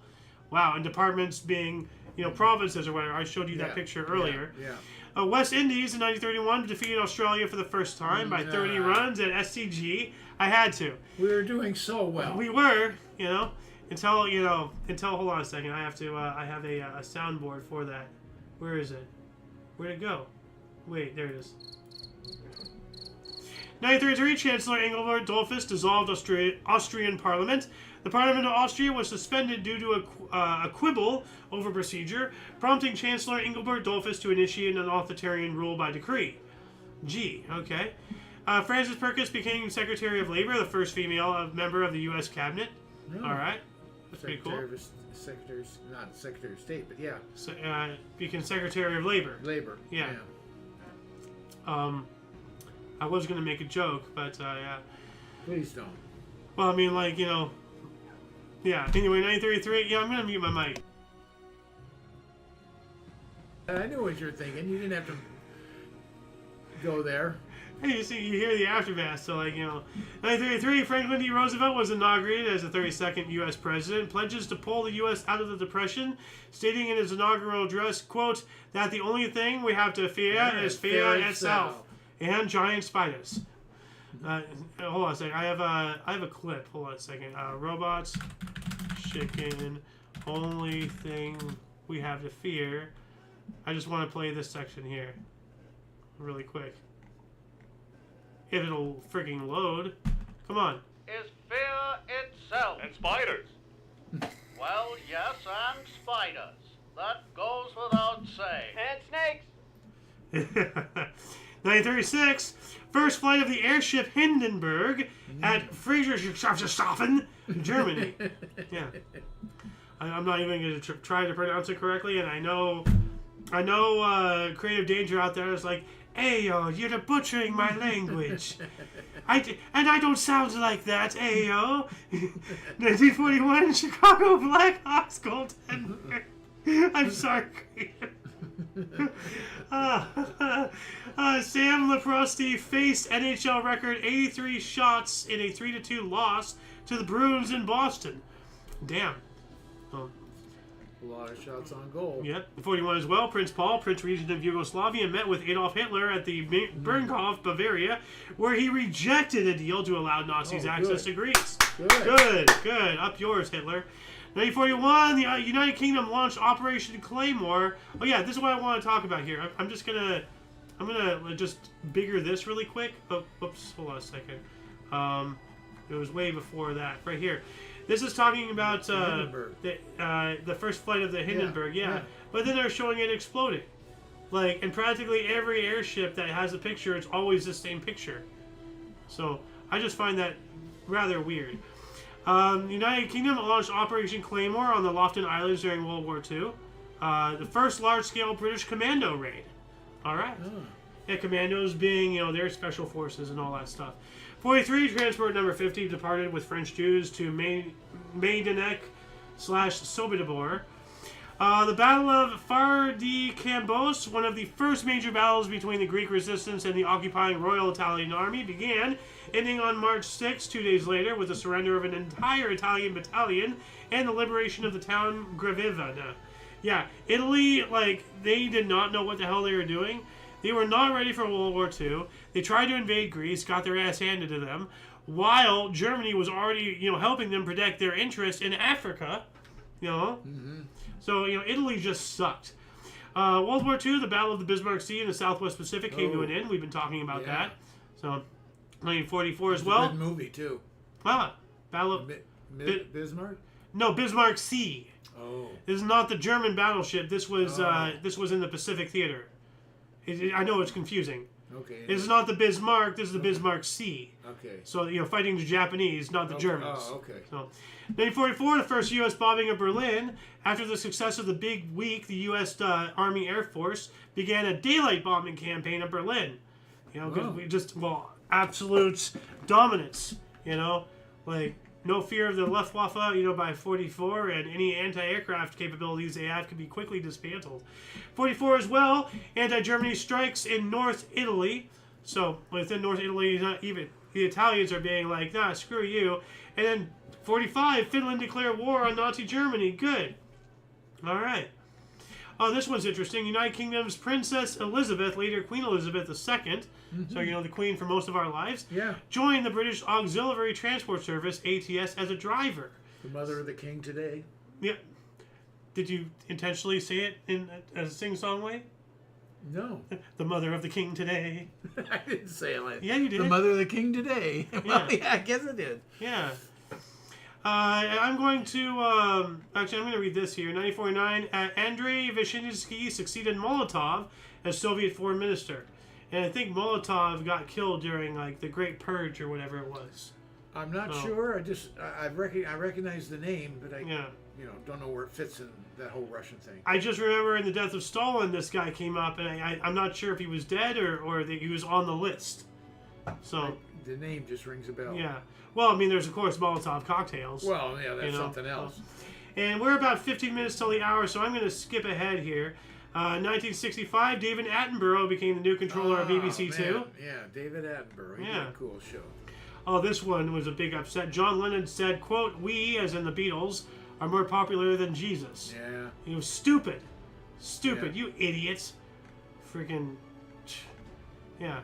Wow, and departments being, provinces or whatever. I showed you that picture earlier. Yeah. West Indies in 1931 defeated Australia for the first time by 30 runs at SCG. I had to. We were doing so well. We were, until hold on a second. I have a soundboard for that. Where is it? Where'd it go? Wait, there it is. 1933, Chancellor Engelbert Dollfuss dissolved Austrian Parliament. The Parliament of Austria was suspended due to a quibble over procedure, prompting Chancellor Engelbert Dollfuss to initiate an authoritarian rule by decree. Okay. Frances Perkins became Secretary of Labor, the first female member of the U.S. Cabinet. No. All right. That's pretty cool. Not Secretary of State, but yeah. So, became Secretary of Labor. Labor. Yeah. I was going to make a joke, but yeah. Please don't. Well, I mean, like, you know. Yeah. Anyway, 1933. Yeah, I'm going to mute my mic. I knew what you're thinking. You didn't have to go there. Hey, you see, you hear the aftermath. So, like, you know, 1933, Franklin D. Roosevelt was inaugurated as the 32nd U.S. president, pledges to pull the U.S. out of the Depression, stating in his inaugural address, quote, that the only thing we have to fear is fear itself and giant spiders. Hold on a second. I have a clip. Hold on a second. Robots, chicken, only thing we have to fear. I just want to play this section here really quick. If it'll freaking load. Come on. Is fear itself. And spiders. Well, yes, and spiders. That goes without saying. And snakes. 1936, first flight of the airship Hindenburg at Friedrichshafen, Germany. Yeah. I'm not even going to try to pronounce it correctly, and I know Creative Danger out there is like, Ayo, you're butchering my language. I don't sound like that, Ayo. 1941, Chicago Blackhawks goaltender. I'm sorry. Sam Leprosti faced NHL record 83 shots in a 3-2 loss to the Bruins in Boston. Damn. A lot of shots on goal. Yep. 41 as well. Prince Paul, Prince Regent of Yugoslavia, met with Adolf Hitler at the Birnhof, Bavaria, where he rejected a deal to allow Nazis access to Greece. Good. Up yours, Hitler. 1941, the United Kingdom launched Operation Claymore. Oh yeah, this is what I want to talk about here. I'm gonna just bigger this really quick. Oh, whoops, hold on a second. It was way before that. Right here. This is talking about the first flight of the Hindenburg, yeah. But then they're showing it exploding. Like, in practically every airship that has a picture, it's always the same picture. So, I just find that rather weird. The United Kingdom launched Operation Claymore on the Lofton Islands during World War II. The first large-scale British commando raid. Alright. Yeah, commandos being, you know, their special forces and all that stuff. 43, transport number 50 departed with French Jews to Majdanek/Sobibor. The Battle of Phare-de-Cambos, one of the first major battles between the Greek resistance and the occupying Royal Italian Army, began, ending on March 6, 2 days later, with the surrender of an entire Italian battalion and the liberation of the town Grevivana. Yeah, Italy, like, they did not know what the hell they were doing. They were not ready for World War II. They tried to invade Greece, got their ass handed to them, while Germany was already, you know, helping them protect their interests in Africa, you know. So, you know, Italy just sucked. World War II, the Battle of the Bismarck Sea in the Southwest Pacific came to an end. We've been talking about that. So, 1944 as well. It's a good movie, too. Battle of... Bismarck? No, Bismarck Sea. Oh. This is not the German battleship. This was in the Pacific Theater. I know it's confusing. Okay. This is not the Bismarck. This is the Bismarck Sea. Okay. So, you know, fighting the Japanese, not the Germans. Oh, okay. So, 1944, the first U.S. bombing of Berlin. After the success of the Big Week, the U.S. Army Air Force began a daylight bombing campaign of Berlin. You know, because we just, absolute dominance. You know, like, no fear of the Luftwaffe, you know, by 44, and any anti-aircraft capabilities they have can be quickly dismantled. 44 as well, anti-Germany strikes in North Italy. So, within North Italy, not even the Italians are being like, nah, screw you. And then 45, Finland declared war on Nazi Germany. Good. All right. Oh, this one's interesting. United Kingdom's Princess Elizabeth, later Queen Elizabeth II, so, you know, the Queen for most of our lives, joined the British Auxiliary Transport Service, ATS, as a driver. The mother of the king today. Yeah. Did you intentionally say it in a sing-song way? No. The mother of the king today. I didn't say it like that. Yeah, you did. The mother of the king today. Well, yeah, I guess I did. Yeah. I'm going to, actually, I'm going to read this here. 1949, Andrei Vyshinsky succeeded Molotov as Soviet foreign minister. and I think Molotov got killed during like the Great Purge or whatever it was. I'm not sure. I recognize the name, but I don't know where it fits in that whole Russian thing. I just remember in the death of Stalin, this guy came up, and I'm not sure if he was dead or that he was on the list. So the name just rings a bell. Yeah. Well, I mean, there's of course Molotov cocktails. Well, yeah, that's something else. And we're about 15 minutes till the hour, so I'm going to skip ahead here. 1965, David Attenborough became the new controller of BBC Two. Yeah, David Attenborough. He did a cool show. Oh, this one was a big upset. John Lennon said, quote, "We, as in the Beatles, are more popular than Jesus." Yeah. He was stupid. Stupid. You idiots. Freaking... Yeah.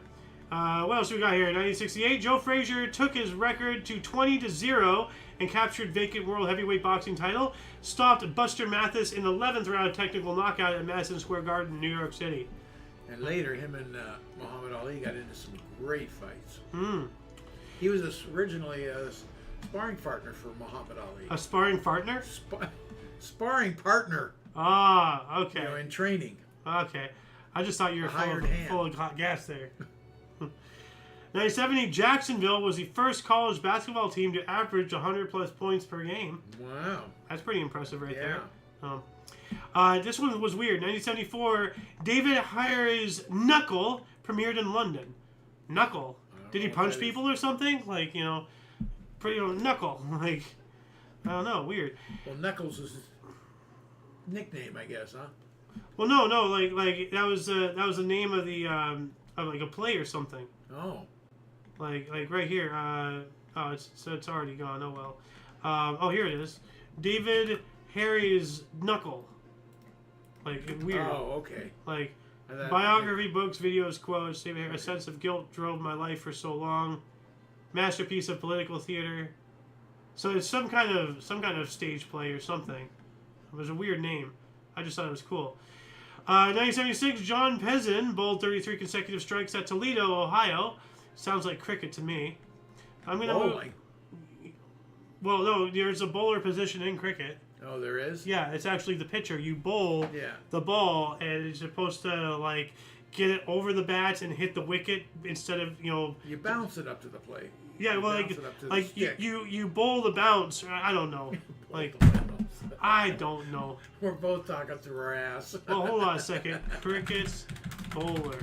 What else we got here? 1968, Joe Frazier took his record to 20-0 and captured vacant world heavyweight boxing title. Stopped Buster Mathis in the 11th round technical knockout at Madison Square Garden, New York City. And later, him and Muhammad Ali got into some great fights. He was originally a sparring partner for Muhammad Ali. A sparring partner? Sparring partner. Ah, okay. You know, in training. Okay. I just thought you were full of hot gas there. 1970, Jacksonville was the first college basketball team to average 100-plus points per game. Wow. That's pretty impressive right there. This one was weird. 1974, David Hayer's Knuckle premiered in London. Knuckle? Did he punch people or something? Like, pretty Knuckle. Like, I don't know. Weird. Well, Knuckles is his nickname, I guess, huh? Well, no. Like that was the name of the of like a play or something. Oh. Like right here. It's already gone. Oh well. Here it is. David Harry's Knuckle. Like weird. Oh, okay. Like biography, books, videos, quotes. A sense of guilt drove my life for so long. Masterpiece of political theater. So it's some kind of stage play or something. It was a weird name. I just thought it was cool. 1976, John Pezin bowled 33 consecutive strikes at Toledo, Ohio. Sounds like cricket to me. I'm gonna bowling. Well, no, there's a bowler position in cricket. Oh, there is? Yeah, it's actually the pitcher. You bowl the ball, and it's supposed to like get it over the bats and hit the wicket instead of You bounce it up to the plate. Yeah, well, you bowl the bounce. I don't know. Like I don't know. We're both talking through our ass. Well, hold on a second. Cricket's bowler.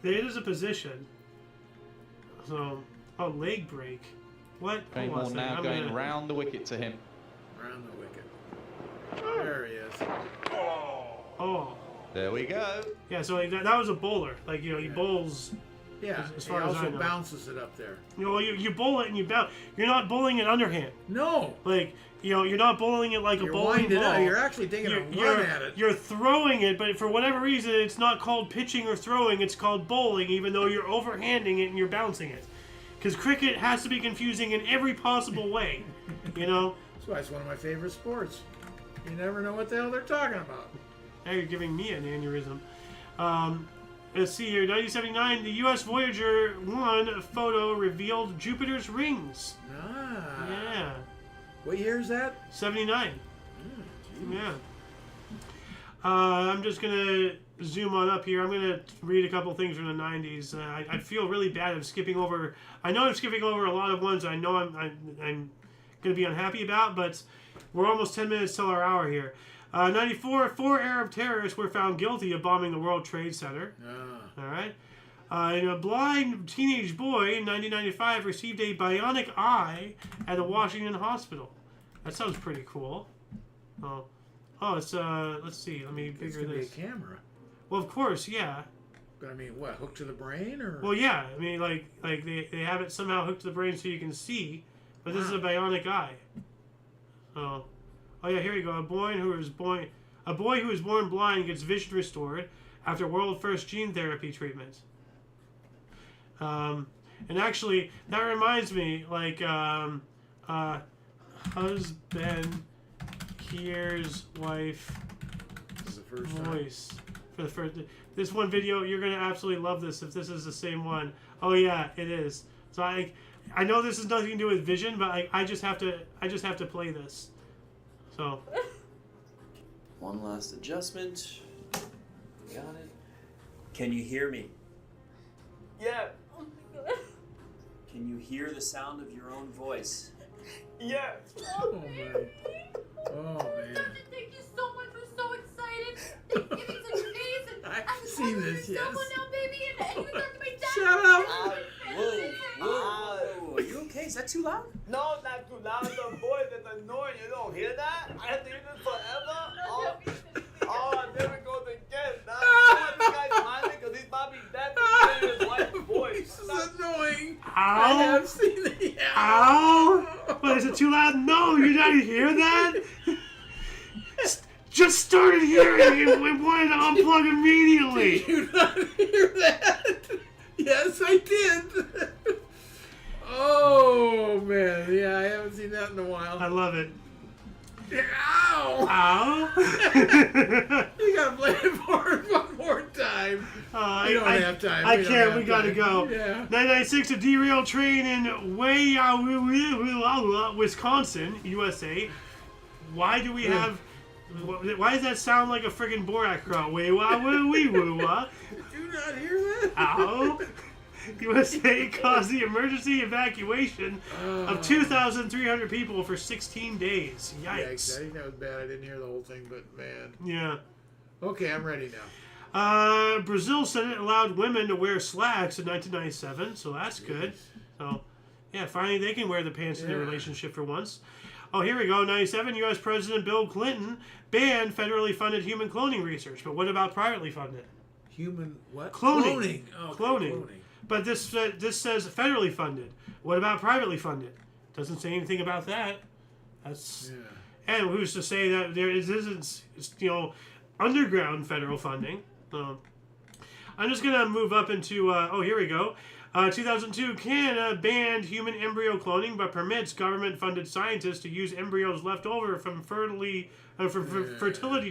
There is a position. So, leg break. What? Rainbow now going round the wicket to him. Round the wicket. There he is. Oh. There we go. Yeah, so that was a bowler. Like, he bowls. Yeah, as far he as I also know. bounces it up there. You bowl it and you bounce. You're not bowling it underhand. No. Like, you're not bowling it like a bowling ball. You're actually taking a run at it. You're throwing it, but for whatever reason, it's not called pitching or throwing. It's called bowling, even though you're overhanding it and you're bouncing it. Because cricket has to be confusing in every possible way, That's why it's one of my favorite sports. You never know what the hell they're talking about. Now you're giving me an aneurysm. Let's see here. 1979, the U.S. Voyager 1 photo revealed Jupiter's rings. Ah. Yeah. What year is that? 79. Yeah. I'm just going to zoom on up here. I'm going to read a couple things from the 90s. I feel really bad. I'm skipping over. I know I'm skipping over a lot of ones I know I'm going to be unhappy about, but we're almost 10 minutes till our hour here. 94, 4 Arab terrorists were found guilty of bombing the World Trade Center. All right. And a blind teenage boy in 1995 received a bionic eye at a Washington hospital. That sounds pretty cool. Oh, it's let's see. Let me figure this. It's gonna be a camera. Well, of course, yeah. But I mean, what? Hooked to the brain, or? Well, yeah. I mean, like they have it somehow hooked to the brain so you can see, but this is a bionic eye. Oh yeah. Here you go. A boy who was born blind gets vision restored after world first gene therapy treatment. And actually, that reminds me, like, husband hears wife voice for the first. This one video, you're gonna absolutely love this if this is the same one. Oh yeah, it is. So I know this has nothing to do with vision, but I just have to play this. So. One last adjustment. Got it. Can you hear me? Yeah. Oh my god. Can you hear the sound of your own voice? Yeah. Oh, man. Oh, man. Thank you so much. We're so excited. Thank you. It's such days. And I've seen this, yes. now, baby. And you talk to my dad. Shut up. Whoa. Are you okay? Is that too loud? No, not too loud. The voice is annoying. You don't hear that? I have to hear this forever? Oh, there we go again. Now, this guy's smiling because he's probably dead to hear his wife's voice. This is annoying. Ow. I have seen it. Yeah. Ow! But is it too loud? No, you didn't hear that? Just started hearing it. We wanted to unplug immediately. Did you not hear that? Yes, I did. Oh, man. Yeah, I haven't seen that in a while. I love it. Ow! Ow! You gotta play it for it one more time. We don't have time. I We don't can't. have We gotta time. go. Yeah. 996, a derailed train in Wisconsin, USA. Why do we have... Why does that sound like a friggin' Borat crow? Wee wah woo wee woo wah. Did you not hear that? Ow! USA caused the emergency evacuation of 2,300 people for 16 days. Yikes. I think that was bad. I didn't hear the whole thing, but man. Yeah. Okay, I'm ready now. Brazil Senate allowed women to wear slacks in 1997, so that's good. So, yeah, finally they can wear the pants in their relationship for once. Oh, here we go. 97, U.S. President Bill Clinton banned federally funded human cloning research. But what about privately funded? Human what? Cloning. Oh, okay, Cloning. But this says federally funded. What about privately funded? Doesn't say anything about that. That's and who's to say that there isn't underground federal funding? I'm just gonna move up into here we go. 2002, Canada banned human embryo cloning, but permits government-funded scientists to use embryos left over from fertility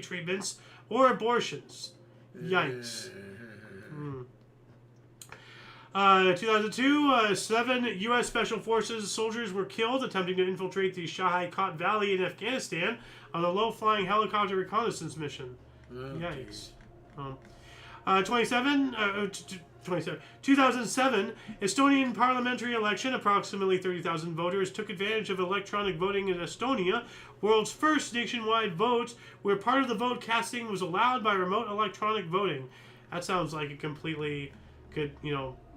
treatments or abortions. Yikes. 2002, 7 U.S. Special Forces soldiers were killed attempting to infiltrate the Shahai-Kot Valley in Afghanistan on a low-flying helicopter reconnaissance mission. Yikes. 2007, Estonian parliamentary election. Approximately 30,000 voters took advantage of electronic voting in Estonia, world's first nationwide vote, where part of the vote casting was allowed by remote electronic voting. That sounds like it completely could,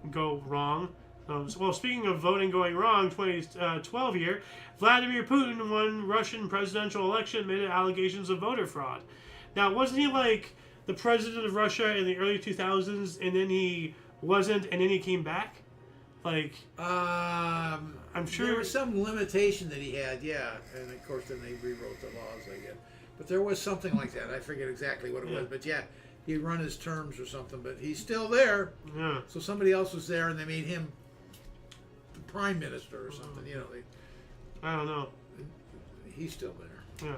go wrong. Well, speaking of voting going wrong, 2012 year, Vladimir Putin won Russian presidential election amid allegations of voter fraud. Now, wasn't he like the president of Russia in the early 2000s, and then he wasn't, and then he came back? Like, I'm sure there was some limitation that he had, and of course then they rewrote the laws, I guess. But there was something like that. I forget exactly what it was, but he'd run his terms or something. But he's still there. Yeah. So somebody else was there, and they made him the prime minister or something. I don't know. He's still there. Yeah.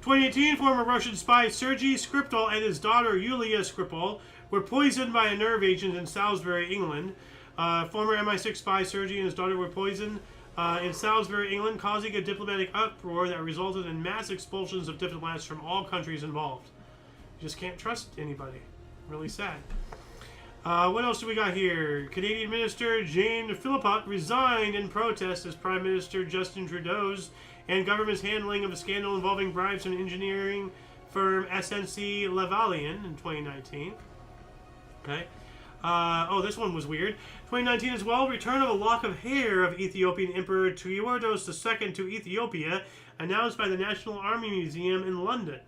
2018, former Russian spy Sergei Skripal and his daughter Yulia Skripal were poisoned by a nerve agent in Salisbury, England. Former MI6 spy Sergei and his daughter were poisoned in Salisbury, England, causing a diplomatic uproar that resulted in mass expulsions of diplomats from all countries involved. You just can't trust anybody. Really sad. What else do we got here? Canadian Minister Jane Philippot resigned in protest as Prime Minister Justin Trudeau's and government's handling of a scandal involving bribes from engineering firm SNC Lavalin in 2019. Okay. This one was weird. 2019 as well. Return of a lock of hair of Ethiopian Emperor Theodoros II to Ethiopia, announced by the National Army Museum in London.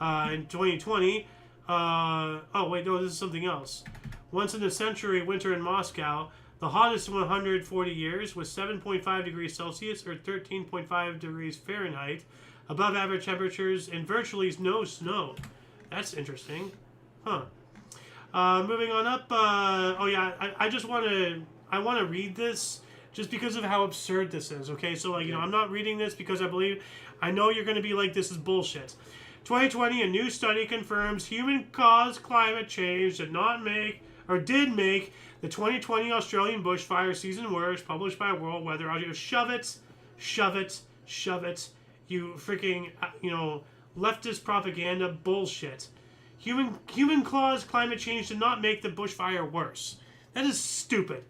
In 2020. This is something else. Once in a century winter in Moscow, the hottest in 140 years, with 7.5 degrees Celsius or 13.5 degrees Fahrenheit, above average temperatures, and virtually no snow. That's interesting. Huh. Moving on up. I just want to read this just because of how absurd this is. Okay, so I'm not reading this because I know you're going to be like, this is bullshit. 2020, a new study confirms human-caused climate change did make the 2020 Australian bushfire season worse, published by World Weather Audio. Shove it, you freaking, leftist propaganda bullshit. Human-caused climate change did not make the bushfire worse. That is stupid.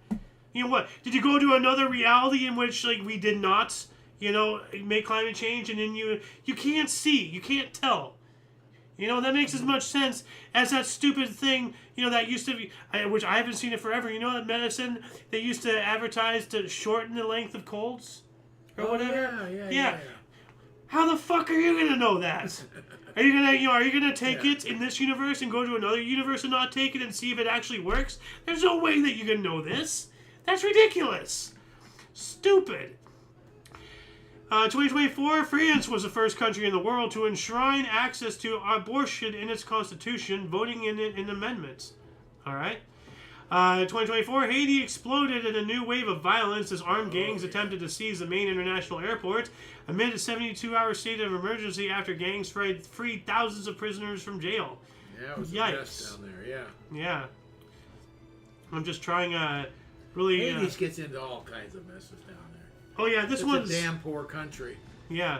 You know what? Did you go to another reality in which like we did not, make climate change, and then you can't see, you can't tell. That makes as much sense as that stupid thing, that used to be, which I haven't seen it forever. That medicine they used to advertise to shorten the length of colds or whatever. Yeah. How the fuck are you gonna know that? Are you gonna take it in this universe and go to another universe and not take it and see if it actually works? There's no way that you can know this. That's ridiculous. Stupid. 2024, France was the first country in the world to enshrine access to abortion in its constitution, voting in it in amendments. All right. 2024, Haiti exploded in a new wave of violence as armed gangs attempted to seize the main international airport amid a 72-hour state of emergency after gangs freed thousands of prisoners from jail. Yeah, it was a mess down there, yeah. Yeah. I'm just trying really... Hades gets into all kinds of messes down there. Oh, yeah, this one's... a damn poor country. Yeah.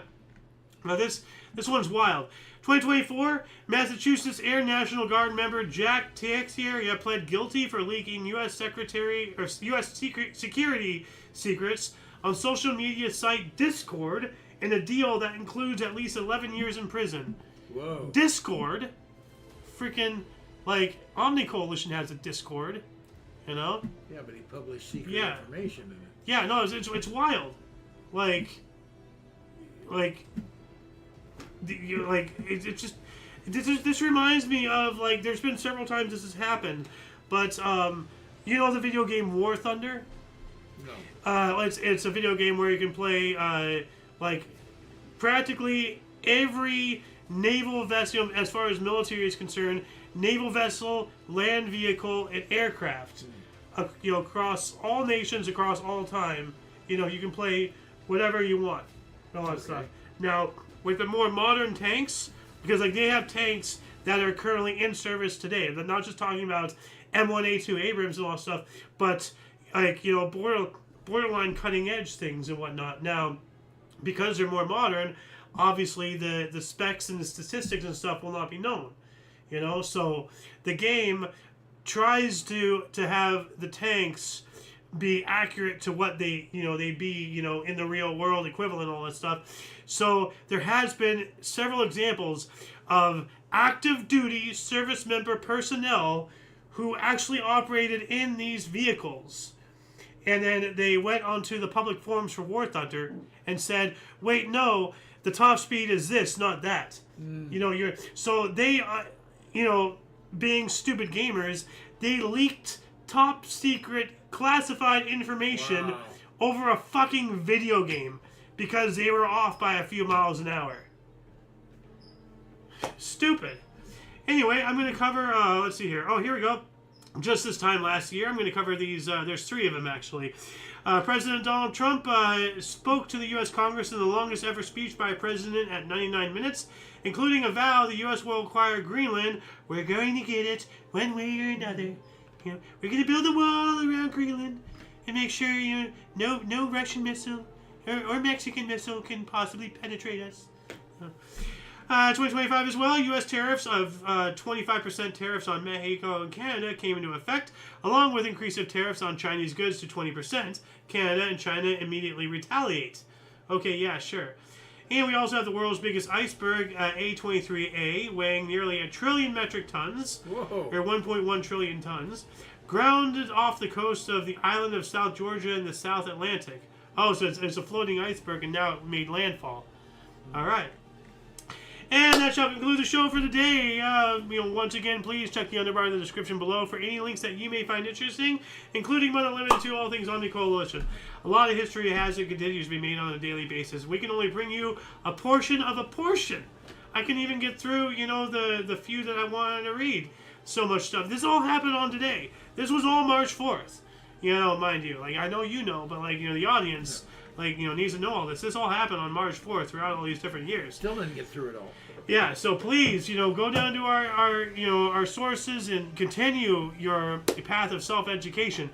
Now, this one's wild. 2024, Massachusetts Air National Guard member Jack Teixeira pled guilty for leaking U.S. Secretary or U.S. security secrets on social media site Discord in a deal that includes at least 11 years in prison. Whoa. Discord, freaking like Omni Coalition has a Discord, Yeah, but he published secret information in it. Yeah, no, it's wild, it's just this reminds me of there's been several times this has happened, but the video game War Thunder. No. It's a video game where you can play practically every naval vessel as far as military is concerned, naval vessel, land vehicle, and aircraft. Across all nations, across all time, you can play whatever you want, all that stuff. Now, with the more modern tanks, because they have tanks that are currently in service today. They're not just talking about M1A2 Abrams and all that stuff, but borderline cutting edge things and whatnot. Now, because they're more modern, obviously the specs and the statistics and stuff will not be known. So the game tries to have the tanks be accurate to what they be in the real world equivalent, all that stuff. So there has been several examples of active duty service member personnel who actually operated in these vehicles, and then they went onto the public forums for War Thunder and said, wait, no, the top speed is this, not that. So they being stupid gamers, they leaked top secret classified information over a fucking video game because they were off by a few miles an hour. Stupid. Anyway, I'm going to cover, let's see here. Oh, here we go. Just this time last year, I'm going to cover these, there's 3 of them actually. President Donald Trump spoke to the U.S. Congress in the longest ever speech by a president at 99 minutes, including a vow the U.S. will acquire Greenland. We're going to get it one way or another. We're going to build a wall around Greenland and make sure no Russian missile or Mexican missile can possibly penetrate us. 2025 as well, U.S. tariffs of 25% tariffs on Mexico and Canada came into effect, along with increase of tariffs on Chinese goods to 20%. Canada and China immediately retaliate. Okay, yeah, sure. And we also have the world's biggest iceberg, A23A, weighing nearly 1 trillion metric tons, Whoa. or 1.1 trillion tons, grounded off the coast of the island of South Georgia in the South Atlantic. Oh, so it's a floating iceberg and now it made landfall. All right. And that shall conclude the show for the day. Once again, please check the underbar in the description below for any links that you may find interesting, including but not limited to all things Omni Coalition. A lot of history has and continues to be made on a daily basis. We can only bring you a portion of a portion. I can even get through, the few that I wanted to read. So much stuff. This all happened on today. This was all March 4th. Mind you. I know you know, but, the audience... needs to know all this. This all happened on March 4th throughout all these different years. Still didn't get through it all. Yeah, so please, go down to our sources and continue your path of self-education.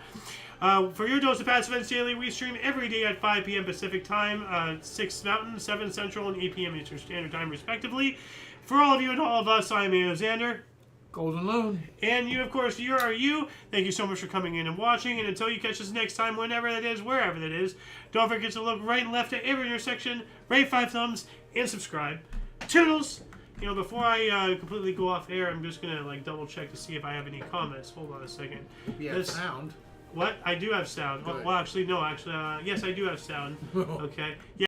For your dose of Passive Events Daily, we stream every day at 5 p.m. Pacific Time, 6 Mountain, 7 Central, and 8 p.m. Eastern Standard Time, respectively. For all of you and all of us, I'm Alexander. Golden Loon. And you, of course, you are you. Thank you so much for coming in and watching. And until you catch us next time, whenever that is, wherever that is, don't forget to look right and left at every intersection, rate 5 thumbs, and subscribe. Toodles! You know, before I completely go off air, I'm just going to, like, double check to see if I have any comments. Hold on a second. Yeah, sound. What? I do have sound. Good. Well, actually, no. Actually, yes, I do have sound. Okay. Yeah.